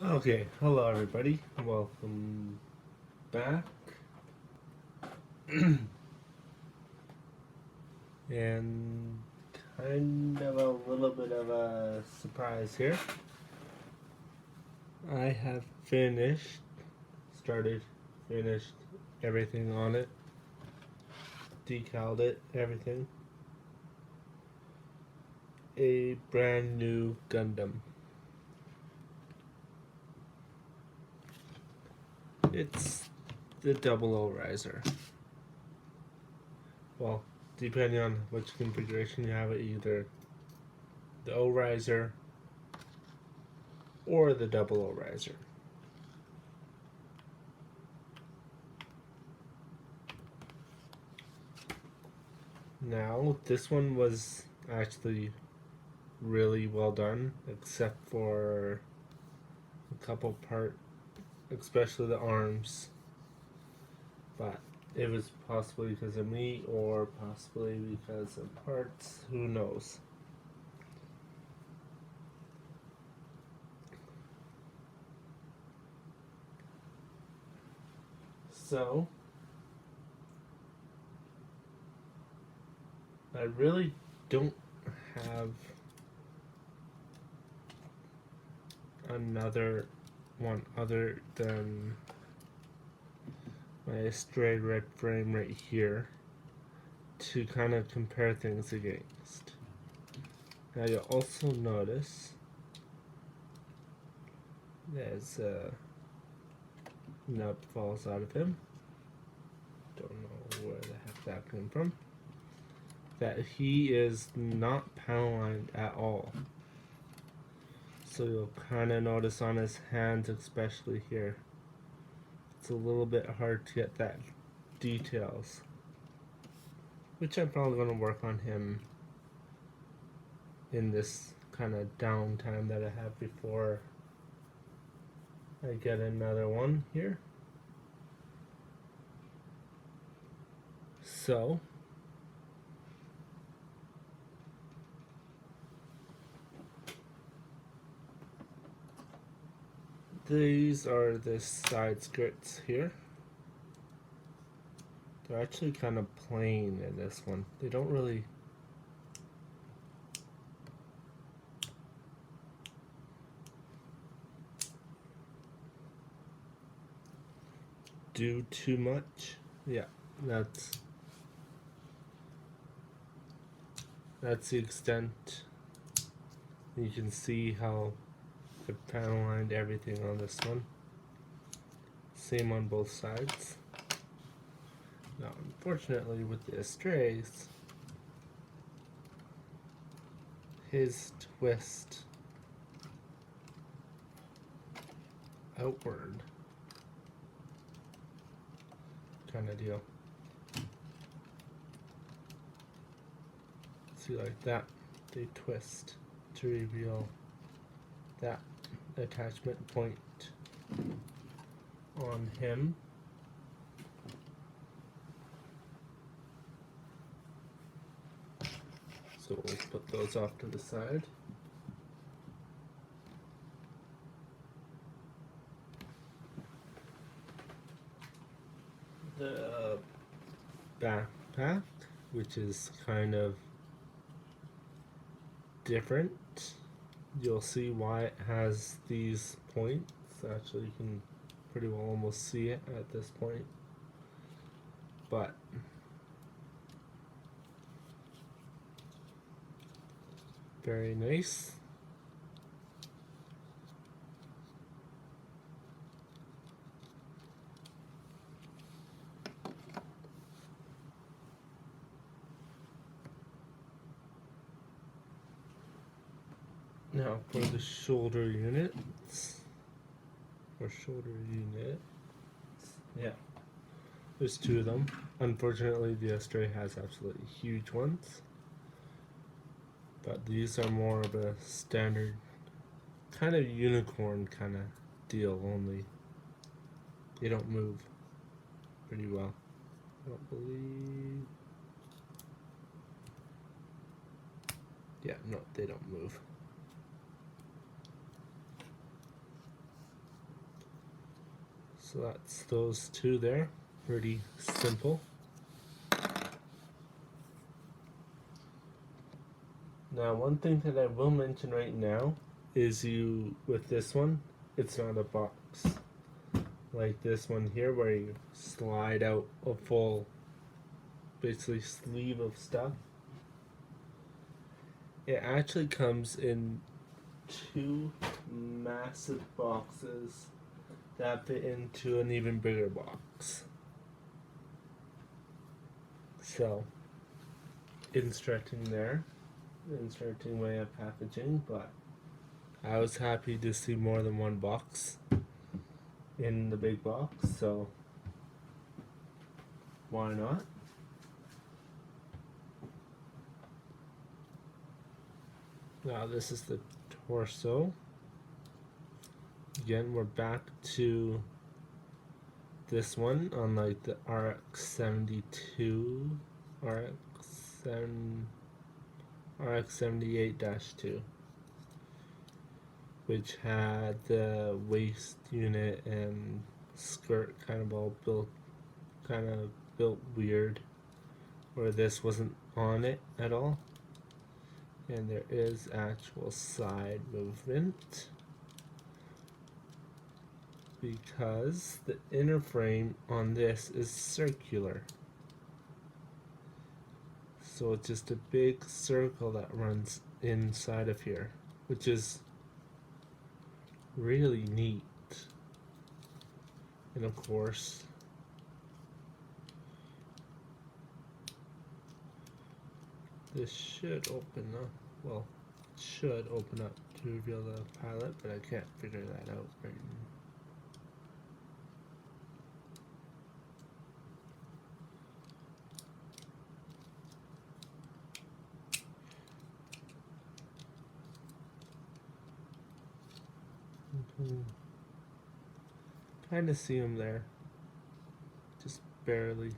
Okay, hello everybody. Welcome back. And kind of a little bit of a surprise here. I have finished everything on it, decaled it, everything. A brand new Gundam. It's the Double O Riser. Well, depending on which configuration you have it, either the O Riser or the Double O Riser. Now, this one was actually really well done, except for a couple parts, especially the arms. But it was possibly because of me, or possibly because of parts. Who knows? So, I really don't have another one other than my stray red frame right here to kind of compare things against. Now you'll also notice there's a nub falls out of him. Don't know where the heck that came from. That he is not panel lined at all. So you'll kind of notice on his hands, especially here, it's a little bit hard to get that details, which I'm probably going to work on him in this kind of downtime that I have before I get another one here. So these are the side skirts here. They're actually kind of plain in this one. They don't really do too much. Yeah, that's the extent. You can see how I panel lined everything on this one. Same on both sides. Now, unfortunately, with the Strays, his twist outward kind of deal. See, like that, they twist to reveal that attachment point on him. So we'll put those off to the side. The backpack, which is kind of different. You'll see why it has these points. Actually, you can pretty well almost see it at this point. But very nice. Now for the shoulder units, yeah, there's two of them. Unfortunately, the Stray has absolutely huge ones, but these are more of a standard kind of unicorn kind of deal. Only they don't move pretty well. I don't believe. Yeah, no, they don't move. So that's those two there. Pretty simple. Now, one thing that I will mention right now is with this one, it's not a box like this one here where you slide out a full, basically, sleeve of stuff. It actually comes in two massive boxes that fit into an even bigger box. So, interesting there. Interesting way of packaging, but I was happy to see more than one box in the big box, so why not? Now this is the torso. Again, we're back to this one on like the RX-72, RX-78-2, which had the waist unit and skirt kind of built weird, where this wasn't on it at all. And there is actual side movement because the inner frame on this is circular. So it's just a big circle that runs inside of here, which is really neat. And of course, this should open up, well, it should open up to reveal the pilot, but I can't figure that out right now. Kind of see him there, just barely.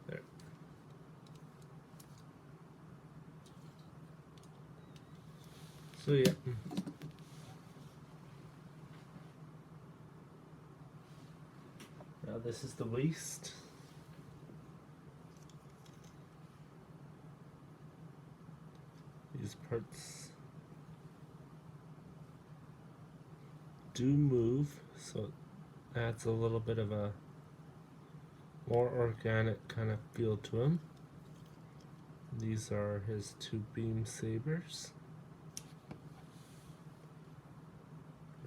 There. So yeah. Now this is the waist. These parts do move, so it adds a little bit of a more organic kind of feel to him. These are his two beam sabers.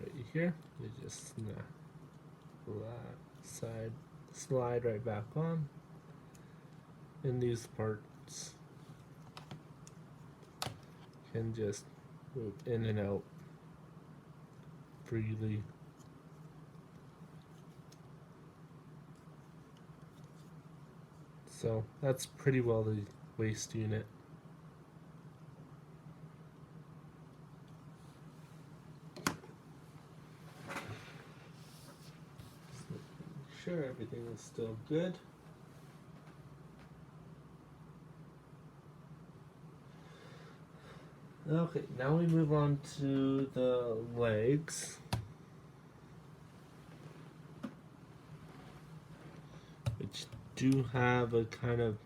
Right here, you just slide right back on, and these parts can just move in and out freely. So that's pretty well the waist unit. Just making sure everything is still good. Okay, now we move on to the legs, which do have a kind of,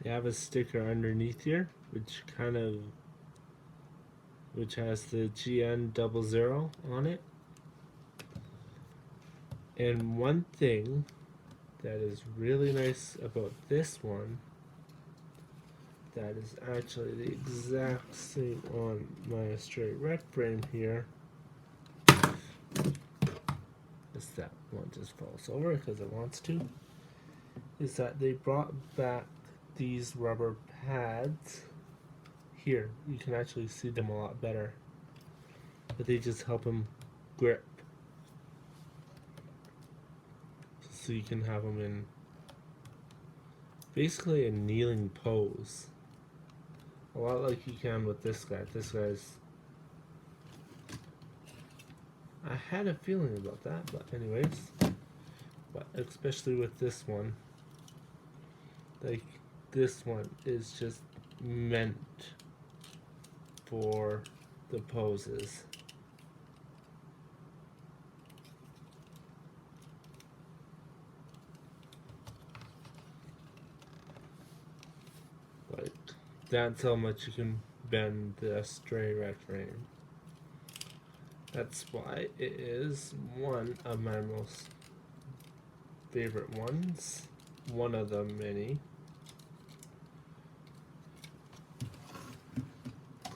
they have a sticker underneath here, which has the GN00 on it. And one thing that is really nice about this one, that is actually the exact same on my straight rec frame here, is that one just falls over because it wants to, is that they brought back these rubber pads here. You can actually see them a lot better, but they just help them grip, so you can have them in basically a kneeling pose, a lot like you can with this guy. This guy's, I had a feeling about that, but anyways, but especially with this one, like this one is just meant for the poses. Like, that's how much you can bend the stray red frame. That's why it is one of my most favorite ones. One of the many.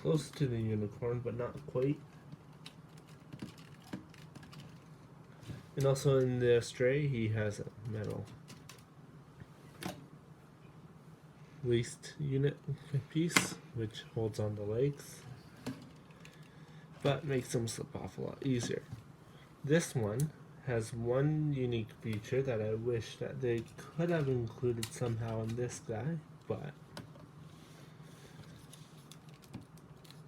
Close to the unicorn, but not quite. And also in the stray, he has a metal waist unit piece, which holds on the legs, but makes them slip off a lot easier. This one has one unique feature that I wish that they could have included somehow in this guy, but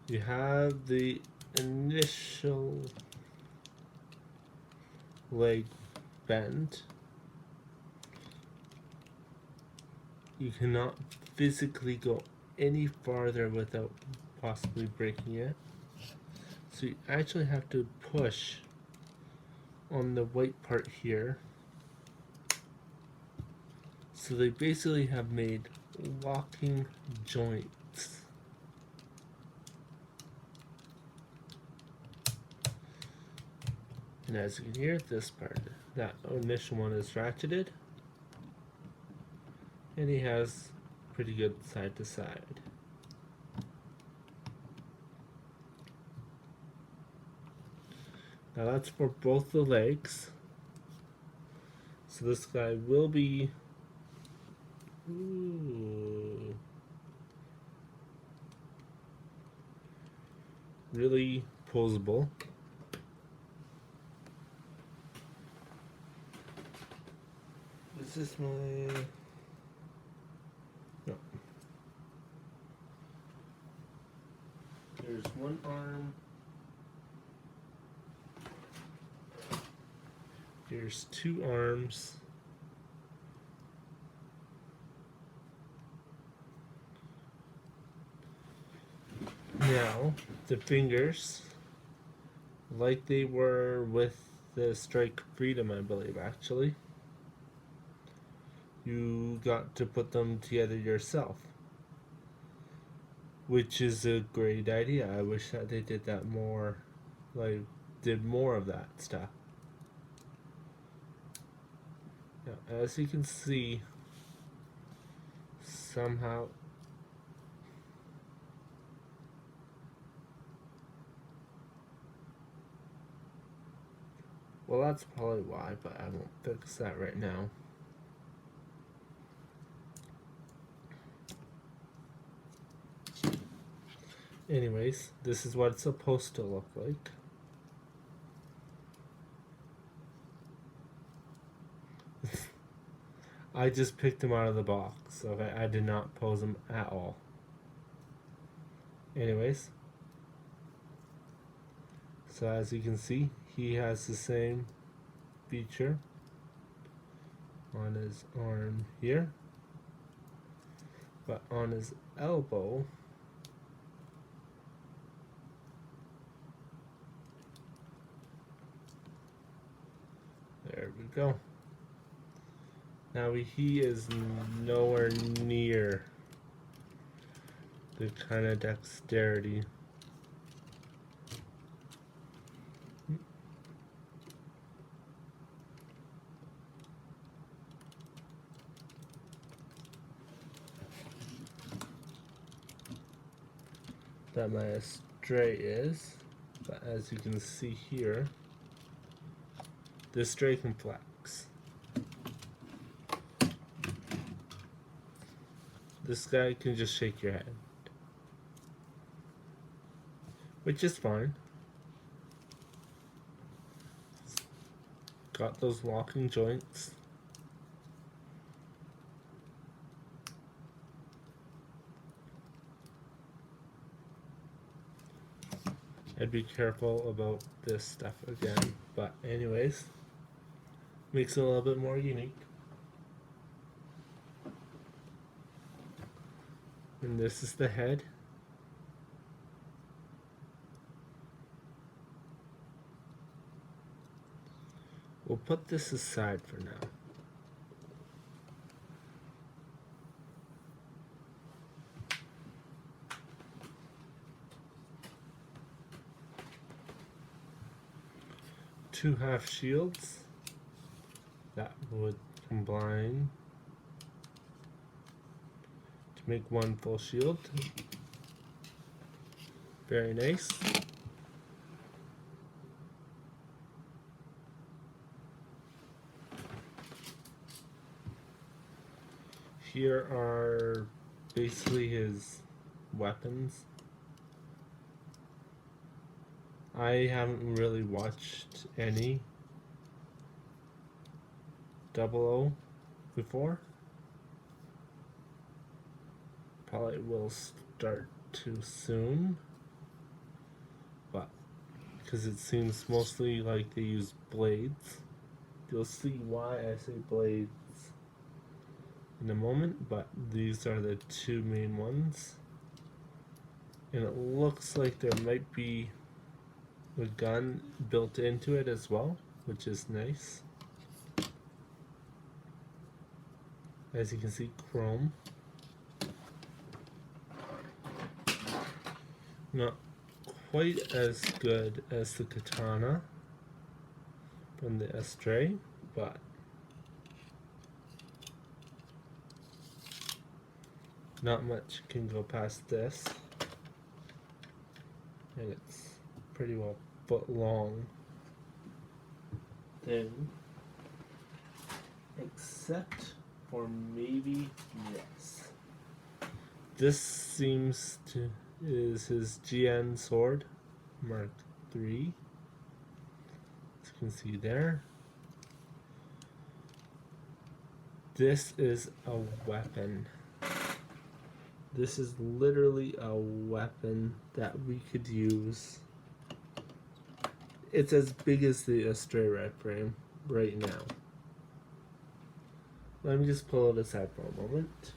you have the initial leg bend. You cannot physically go any farther without possibly breaking it. So you actually have to push on the white part here. So they basically have made locking joints. And as you can hear, this part, that initial one is ratcheted. And he has pretty good side to side. Now that's for both the legs. So this guy will be really posable. Is this my... No. There's one arm. Here's two arms. Now, the fingers, like they were with the Strike Freedom, I believe, actually, you got to put them together yourself, which is a great idea. I wish that they did that more, like, did more of that stuff. Now, as you can see, somehow well, that's probably why, but I won't fix that right now. Anyways, this is what it's supposed to look like. I just picked him out of the box. Okay, I did not pose him at all. Anyways, so as you can see, he has the same feature on his arm here, but on his elbow, there we go. Now he is nowhere near the kind of dexterity that my stray is, but as you can see here, this stray can flex. This guy can just shake your head, which is fine. Got those locking joints. I'd be careful about this stuff again, but anyways, makes it a little bit more unique. And this is the head. We'll put this aside for now. Two half shields that would combine to make one full shield. Very nice. Here are basically his weapons. I haven't really watched any 00 before. Probably will start too soon, but because it seems mostly like they use blades. You'll see why I say blades in a moment, but these are the two main ones. And it looks like there might be a gun built into it as well, which is nice. As you can see, chrome. Not quite as good as the katana from the Kshatriya, but not much can go past this. And it's pretty well foot long thing, except for maybe this. This seems to is his GN sword, Mark III. As you can see there. This is a weapon. This is literally a weapon that we could use. It's as big as the Kshatriya frame right now. Let me just pull it aside for a moment.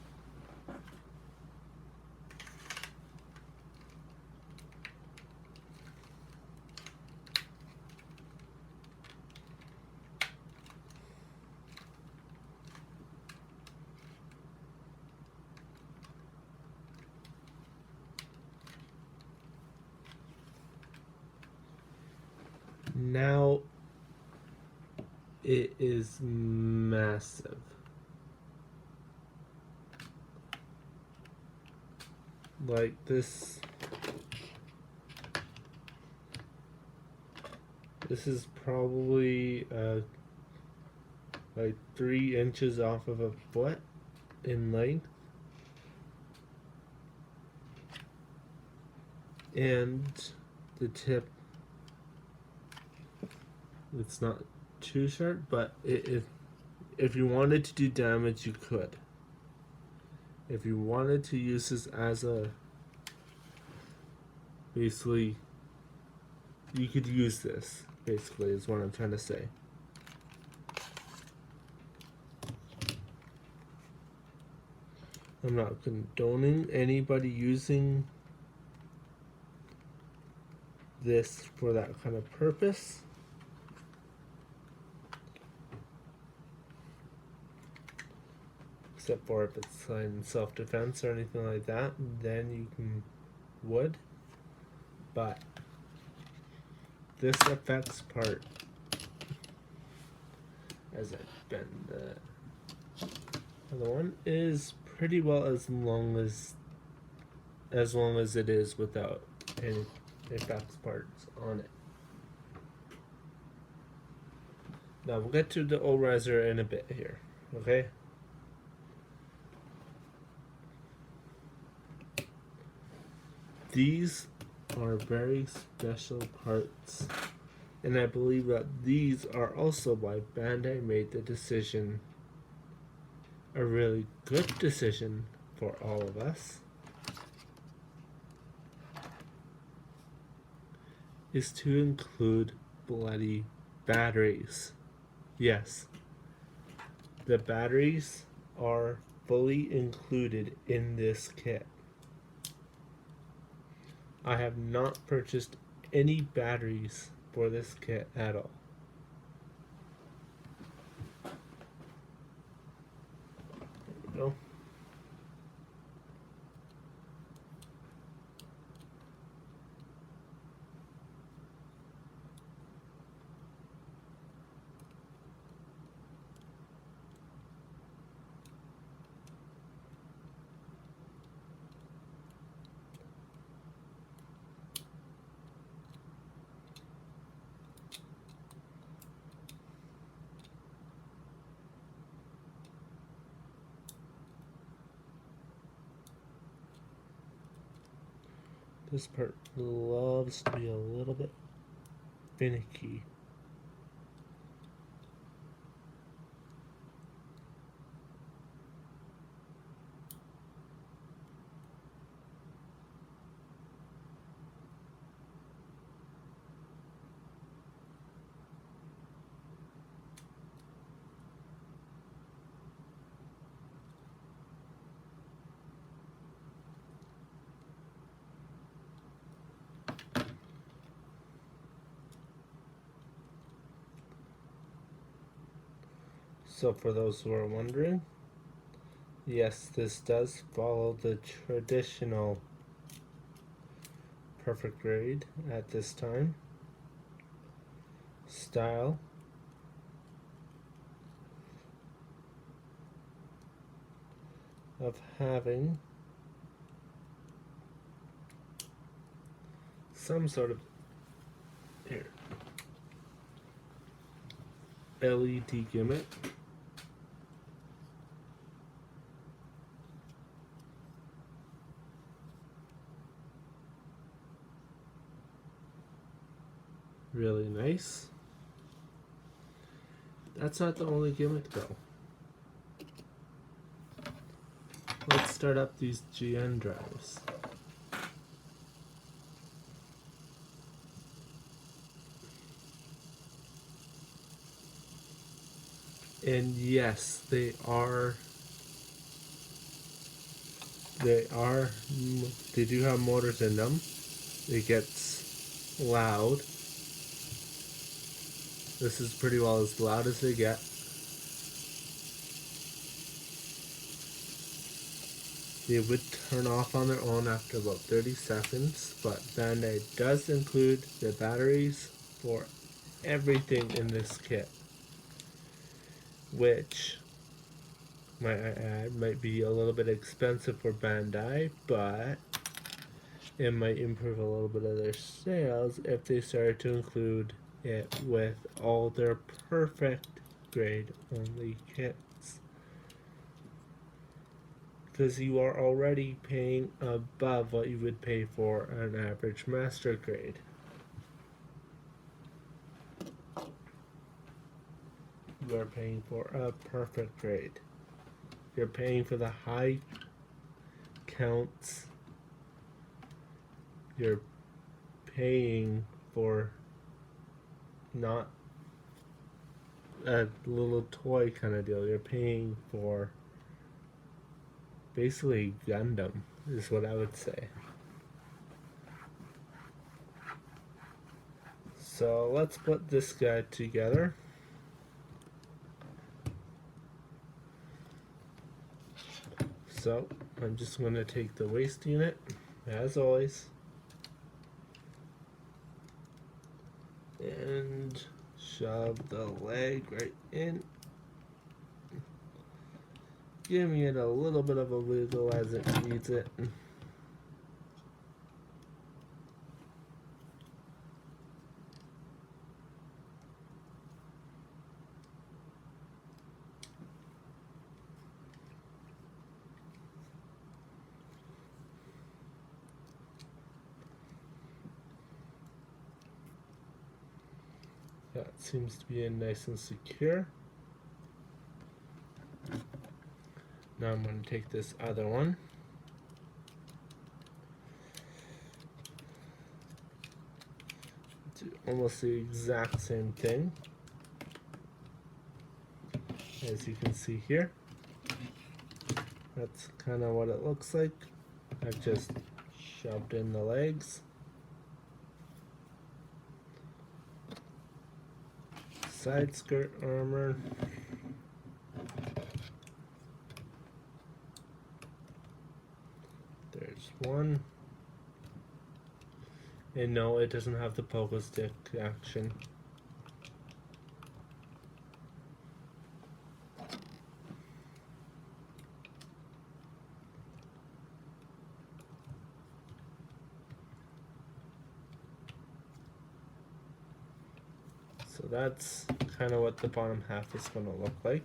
Now it is massive. Like this is probably like 3 inches off of a foot in length. And the tip, it's not too sharp, but if you wanted to do damage, you could. If you wanted to use this as a, basically, you could use this, basically, is what I'm trying to say. I'm not condoning anybody using this for that kind of purpose. Except for if it's in self-defense or anything like that, then you would. But this effects part, as I bend the other one, is pretty well as long as it is without any effects parts on it. Now we'll get to the O-Riser in a bit here, okay? These are very special parts, and I believe that these are also why Bandai made the decision, a really good decision for all of us, is to include bloody batteries. Yes, the batteries are fully included in this kit. I have not purchased any batteries for this kit at all. There we go. This part loves to be a little bit finicky. So for those who are wondering, yes, this does follow the traditional perfect grade at this time style. Of having some sort of LED gimmick. Really nice. That's not the only gimmick though. Let's start up these GN drives. And yes, they do have motors in them. It gets loud. This is pretty well as loud as they get. They would turn off on their own after about 30 seconds, but Bandai does include the batteries for everything in this kit, which might I add might be a little bit expensive for Bandai, but it might improve a little bit of their sales if they started to include it with all their perfect grade only kits, because you are already paying above what you would pay for an average master grade. You are paying for a perfect grade. You're paying for the high counts. You're paying for not a little toy kind of deal. You're paying for basically Gundam, is what I would say. So let's put this guy together. So I'm just going to take the waist unit, as always, and shove the leg right in, giving it a little bit of a wiggle as it needs it. That seems to be in nice and secure. Now I'm going to take this other one. Do almost the exact same thing. As you can see here. That's kind of what it looks like. I've just shoved in the legs. side skirt armor. There's one. And no, it doesn't have the pogo stick action. So that's kind of what the bottom half is going to look like.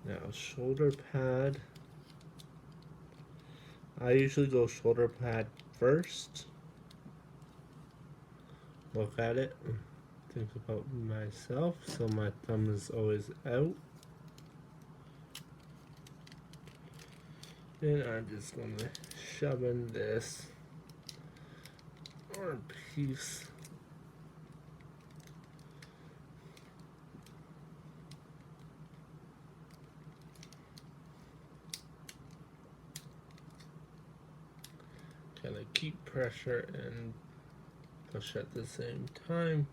Now, shoulder pad. I usually go shoulder pad first. Look at it. Think about myself. So my thumb is always out. And I'm just going to shove in this arm piece. Kind of keep pressure and push at the same time.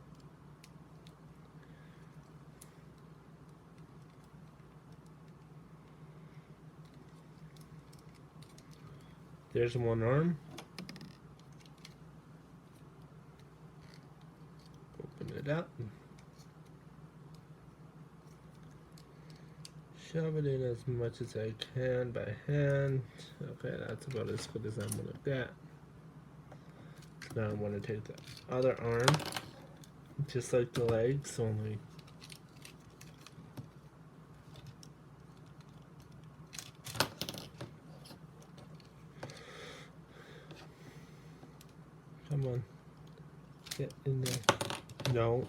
There's one arm. Open it up. Shove it in as much as I can by hand. Okay, that's about as good as I'm going to get. Now I'm going to take the other arm, just like the legs, only come on, get in there. No.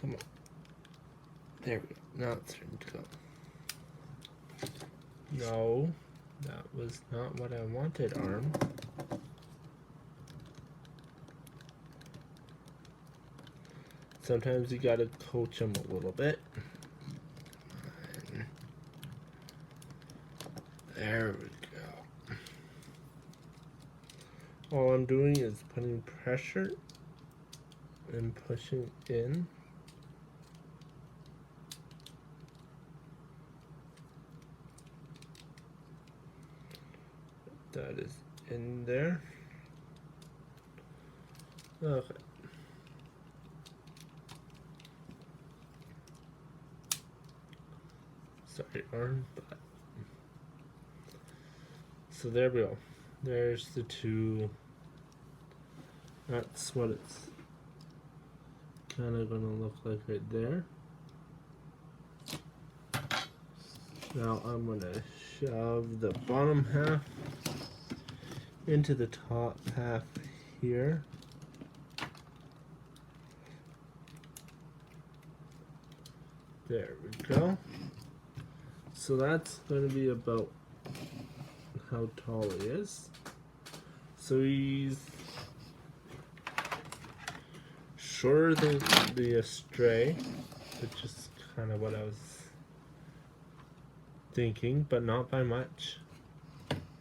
Come on. There we go. Now it's starting to go. No, that was not what I wanted, arm. Sometimes you gotta coach them a little bit. There we go. All I'm doing is putting pressure and pushing in. That is in there. Okay. Sorry, arm, but so there we go. There's the two. That's what it's kind of going to look like right there. Now I'm going to shove the bottom half into the top half here. There we go. So that's going to be about how tall he is. So he's shorter than the Astray, which is kind of what I was thinking, but not by much.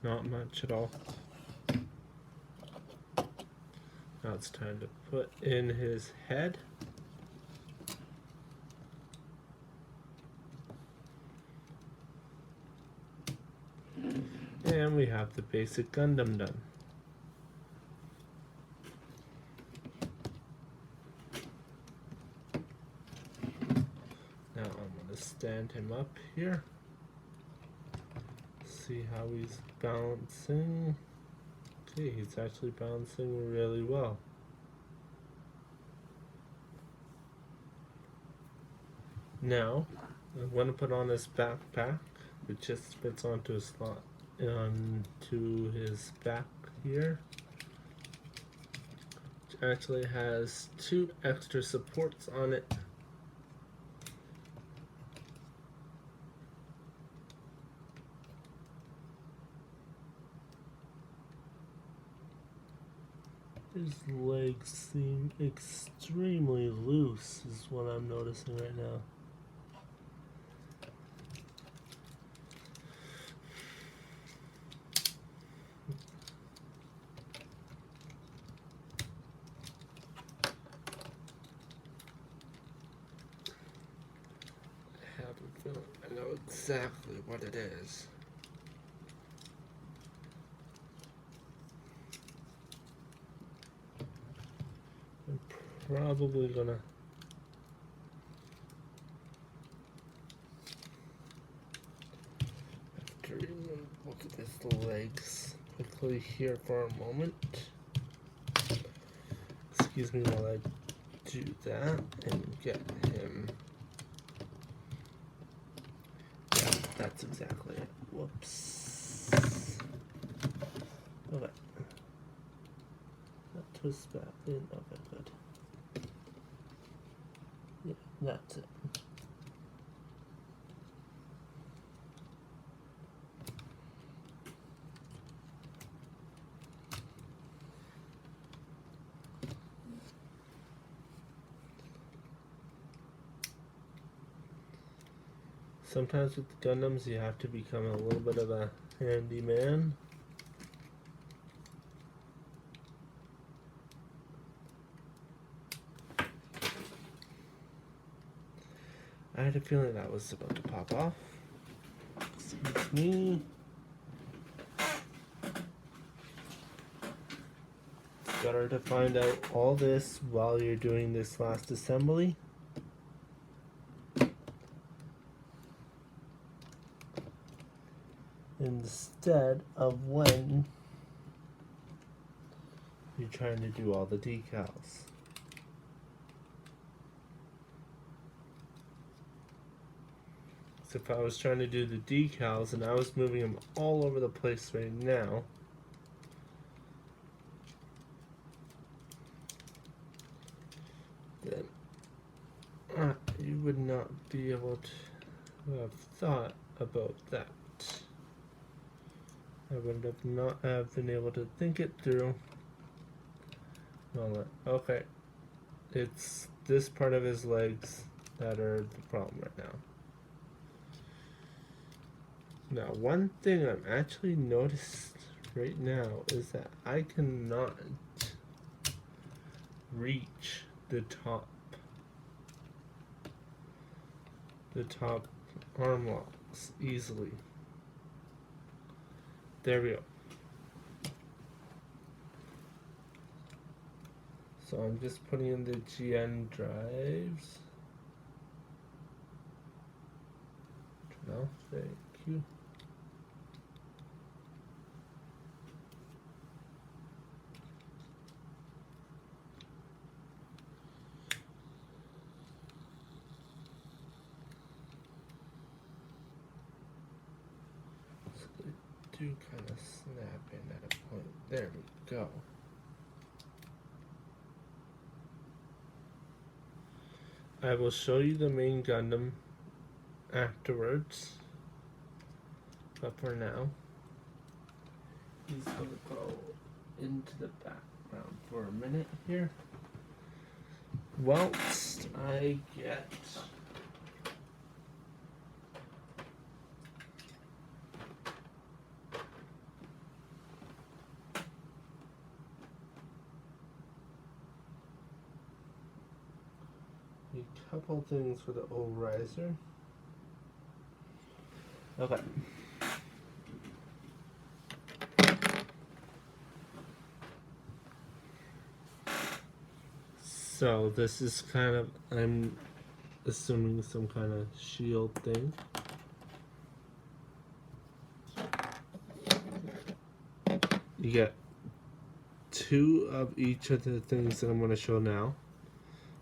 Not much at all. Now it's time to put in his head. And we have the basic Gundam done. Now I'm going to stand him up here. See how he's balancing. Okay, he's actually balancing really well. Now, I'm going to put on his backpack. It just fits onto a slot onto his back here, which actually has 2 extra supports on it. His legs seem extremely loose, is what I'm noticing right now. I have a feeling I know exactly what it is. I'm probably gonna have to look at his legs quickly here for a moment. Excuse me while I do that and get him. Yeah, that's exactly it. Whoops. Okay. That twists back in. Okay, good. Yeah, that's it. Sometimes with the Gundams you have to become a little bit of a handyman. I had a feeling that was about to pop off. Excuse me. It's better to find out all this while you're doing this last assembly. Instead of when you're trying to do all the decals. So if I was trying to do the decals and I was moving them all over the place right now, then you would not be able to have thought about that. I would have not have been able to think it through. Okay, it's this part of his legs that are the problem right now. Now, one thing I'm actually noticed right now is that I cannot reach the top arm locks easily. There we go. So I'm just putting in the GN drives. Turn off, thank you. So they do kind of snap in at a point. There we go. I will show you the main Gundam afterwards, but for now, he's going to go into the background for a minute here, whilst I get a couple things for the old riser. Okay. So this is kind of, I'm assuming, some kind of shield thing. You get two of each of the things that I'm going to show now.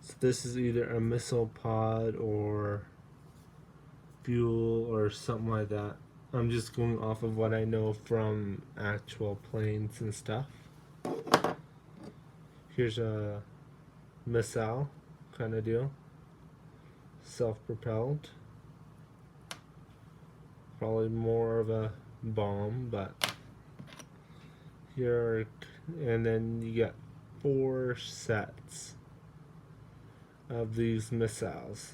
So this is either a missile pod or fuel or something like that. I'm just going off of what I know from actual planes and stuff. Here's a missile kind of deal. Self-propelled. Probably more of a bomb, but here, and then you get 4 sets of these missiles.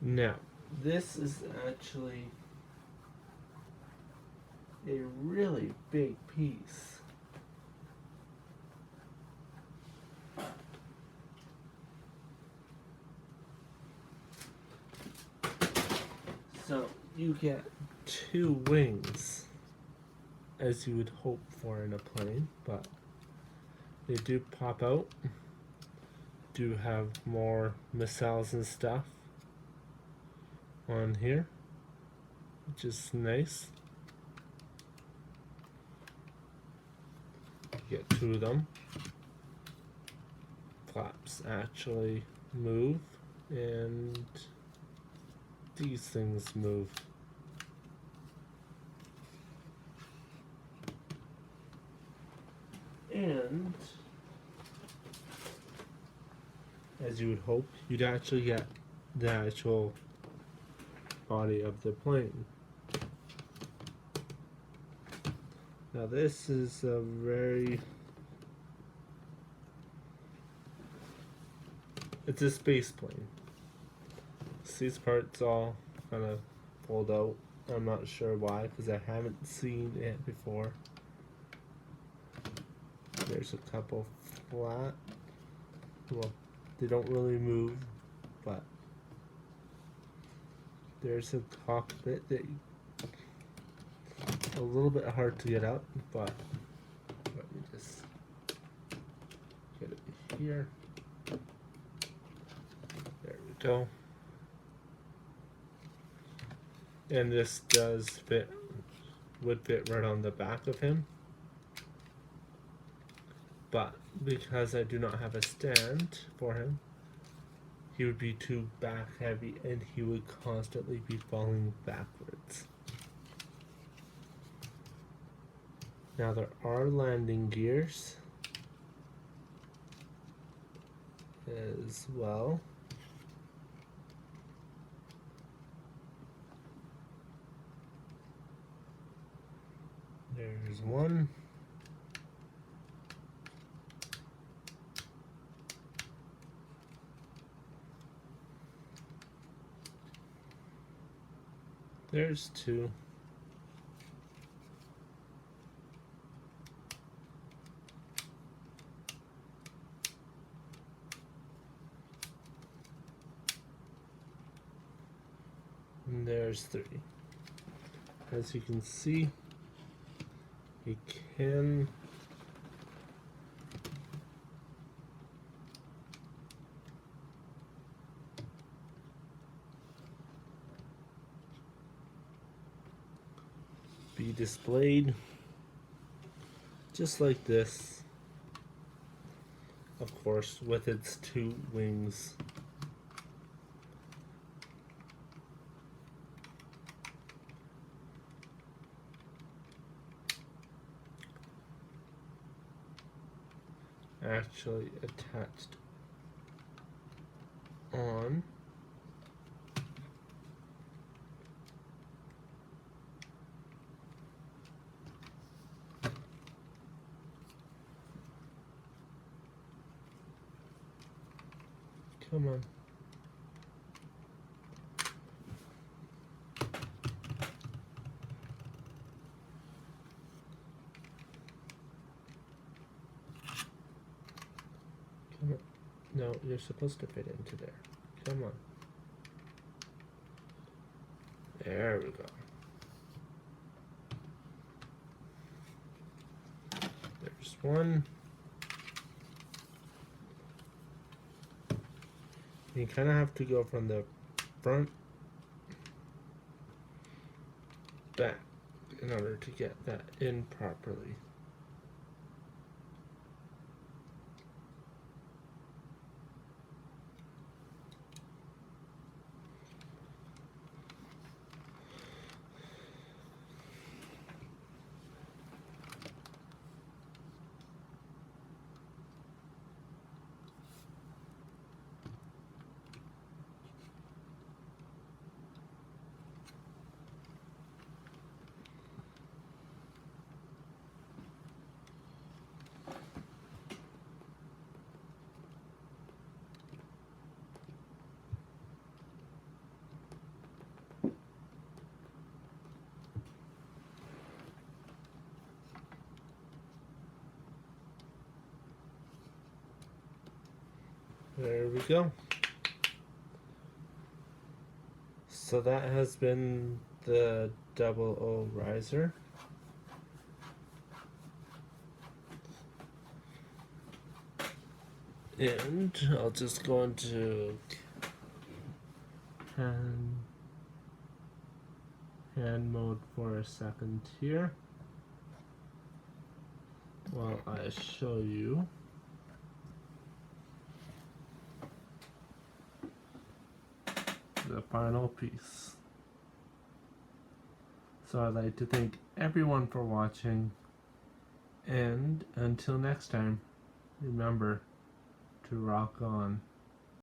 Now, this is actually a really big piece. So you get 2 wings, as you would hope for in a plane, but they do pop out. Do have more missiles and stuff on here, which is nice. You get 2 of them. Flaps actually move, and these things move. And as you would hope, you'd actually get the actual body of the plane. Now this is a it's a space plane. These parts all kind of fold out. I'm not sure why, because I haven't seen it before. There's a couple flat. Well, they don't really move, but there's a cockpit that a little bit hard to get out, but let me just get it here. There we go. And this would fit right on the back of him. But because I do not have a stand for him, he would be too back heavy and he would constantly be falling backwards. Now there are landing gears as well. There's one. There's 2. And there's 3. As you can see, you can be displayed just like this, of course, with its 2 wings. Actually attached on. Come on. Come on. No, you're supposed to fit into there. Come on. There we go. There's one. You kind of have to go from the front back in order to get that in properly. There we go. So that has been the double O riser. And I'll just go into hand mode for a second here while I show you. The final piece. So I'd like to thank everyone for watching, and until next time, remember to rock on.